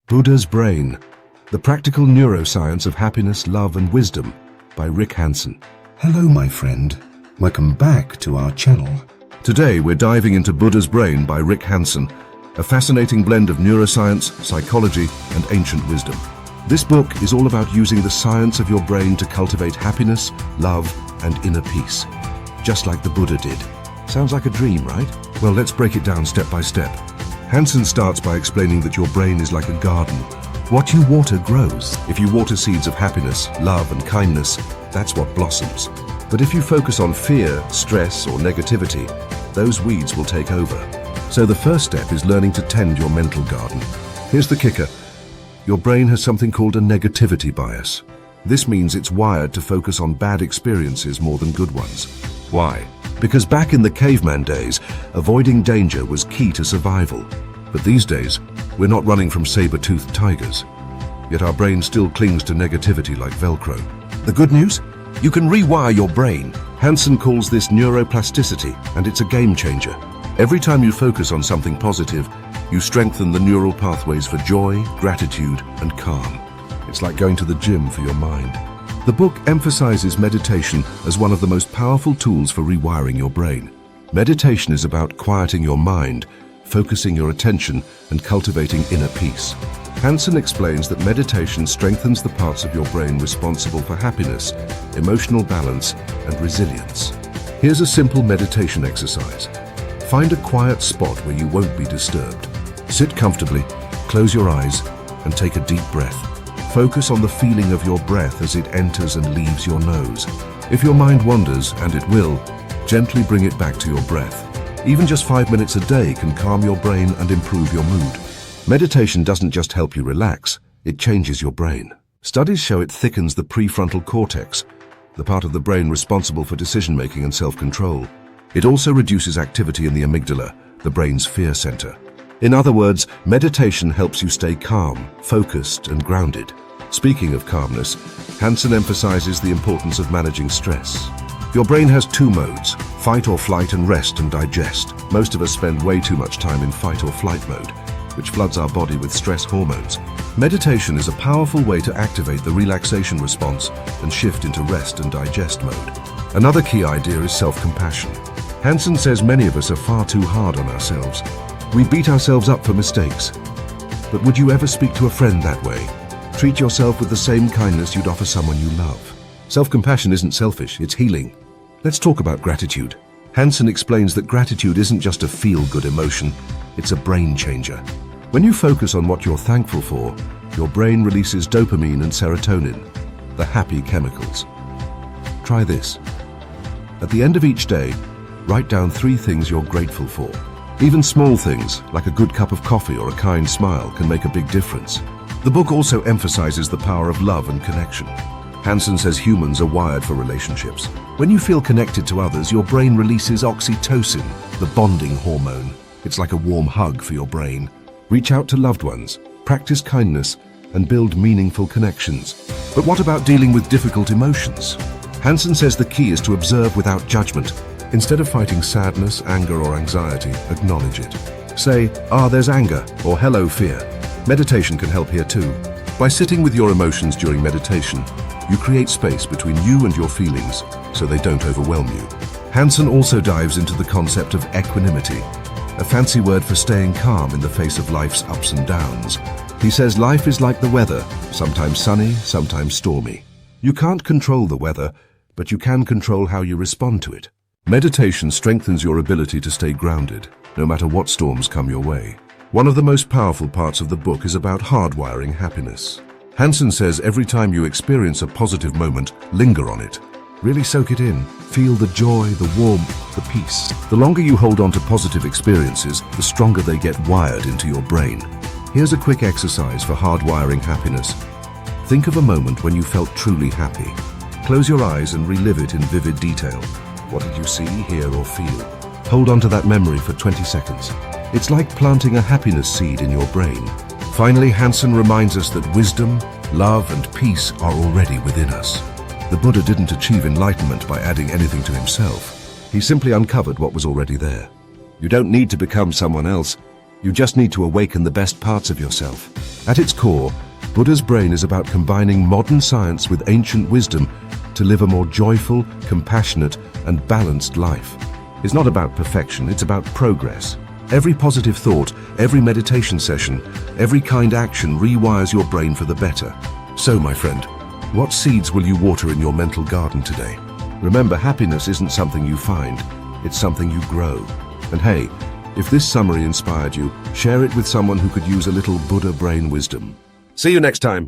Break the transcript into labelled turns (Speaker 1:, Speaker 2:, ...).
Speaker 1: Buddha's Brain, The Practical Neuroscience of Happiness, Love and Wisdom by Rick Hanson.
Speaker 2: Hello, my friend. Welcome back to our channel.
Speaker 1: Today we're diving into Buddha's Brain by Rick Hanson, a fascinating blend of neuroscience, psychology and ancient wisdom. This book is all about using the science of your brain to cultivate happiness, love and inner peace, just like the Buddha did. Sounds like a dream, right? Well, let's break it down step by step. Hanson starts by explaining that your brain is like a garden. What you water grows. If you water seeds of happiness, love and kindness, that's what blossoms. But if you focus on fear, stress or negativity, those weeds will take over. So the first step is learning to tend your mental garden. Here's the kicker. Your brain has something called a negativity bias. This means it's wired to focus on bad experiences more than good ones. Why? Because back in the caveman days, avoiding danger was key to survival. But these days, we're not running from saber-toothed tigers. Yet our brain still clings to negativity like Velcro. The good news? You can rewire your brain. Hanson calls this neuroplasticity, and it's a game changer. Every time you focus on something positive, you strengthen the neural pathways for joy, gratitude, and calm. It's like going to the gym for your mind. The book emphasizes meditation as one of the most powerful tools for rewiring your brain. Meditation is about quieting your mind, focusing your attention, and cultivating inner peace. Hanson explains that meditation strengthens the parts of your brain responsible for happiness, emotional balance, and resilience. Here's a simple meditation exercise. Find a quiet spot where you won't be disturbed. Sit comfortably, close your eyes, and take a deep breath. Focus on the feeling of your breath as it enters and leaves your nose. If your mind wanders, and it will, gently bring it back to your breath. Even just 5 minutes a day can calm your brain and improve your mood. Meditation doesn't just help you relax, it changes your brain. Studies show it thickens the prefrontal cortex, the part of the brain responsible for decision-making and self-control. It also reduces activity in the amygdala, the brain's fear center. In other words, meditation helps you stay calm, focused, and grounded. Speaking of calmness, Hanson emphasizes the importance of managing stress. Your brain has two modes, fight or flight and rest and digest. Most of us spend way too much time in fight or flight mode, which floods our body with stress hormones. Meditation is a powerful way to activate the relaxation response and shift into rest and digest mode. Another key idea is self-compassion. Hanson says many of us are far too hard on ourselves. We beat ourselves up for mistakes. But would you ever speak to a friend that way? Treat yourself with the same kindness you'd offer someone you love. Self-compassion isn't selfish, it's healing. Let's talk about gratitude. Hanson explains that gratitude isn't just a feel-good emotion, it's a brain changer. When you focus on what you're thankful for, your brain releases dopamine and serotonin, the happy chemicals. Try this. At the end of each day, write down 3 things you're grateful for. Even small things, like a good cup of coffee or a kind smile, can make a big difference. The book also emphasizes the power of love and connection. Hanson says humans are wired for relationships. When you feel connected to others, your brain releases oxytocin, the bonding hormone. It's like a warm hug for your brain. Reach out to loved ones, practice kindness, and build meaningful connections. But what about dealing with difficult emotions? Hanson says the key is to observe without judgment. Instead of fighting sadness, anger, or anxiety, acknowledge it. Say, there's anger, or hello, fear. Meditation can help here too. By sitting with your emotions during meditation, you create space between you and your feelings so they don't overwhelm you. Hanson also dives into the concept of equanimity, a fancy word for staying calm in the face of life's ups and downs. He says life is like the weather, sometimes sunny, sometimes stormy. You can't control the weather, but you can control how you respond to it. Meditation strengthens your ability to stay grounded, no matter what storms come your way. One of the most powerful parts of the book is about hardwiring happiness. Hanson says every time you experience a positive moment, linger on it. Really soak it in. Feel the joy, the warmth, the peace. The longer you hold on to positive experiences, the stronger they get wired into your brain. Here's a quick exercise for hardwiring happiness. Think of a moment when you felt truly happy. Close your eyes and relive it in vivid detail. What did you see, hear, or feel? Hold on to that memory for 20 seconds. It's like planting a happiness seed in your brain. Finally, Hanson reminds us that wisdom, love, and peace are already within us. The Buddha didn't achieve enlightenment by adding anything to himself. He simply uncovered what was already there. You don't need to become someone else. You just need to awaken the best parts of yourself. At its core, Buddha's brain is about combining modern science with ancient wisdom to live a more joyful, compassionate, and balanced life. It's not about perfection, it's about progress. Every positive thought, every meditation session, every kind action rewires your brain for the better. So, my friend, what seeds will you water in your mental garden today? Remember, happiness isn't something you find, it's something you grow. And hey, if this summary inspired you, share it with someone who could use a little Buddha brain wisdom. See you next time.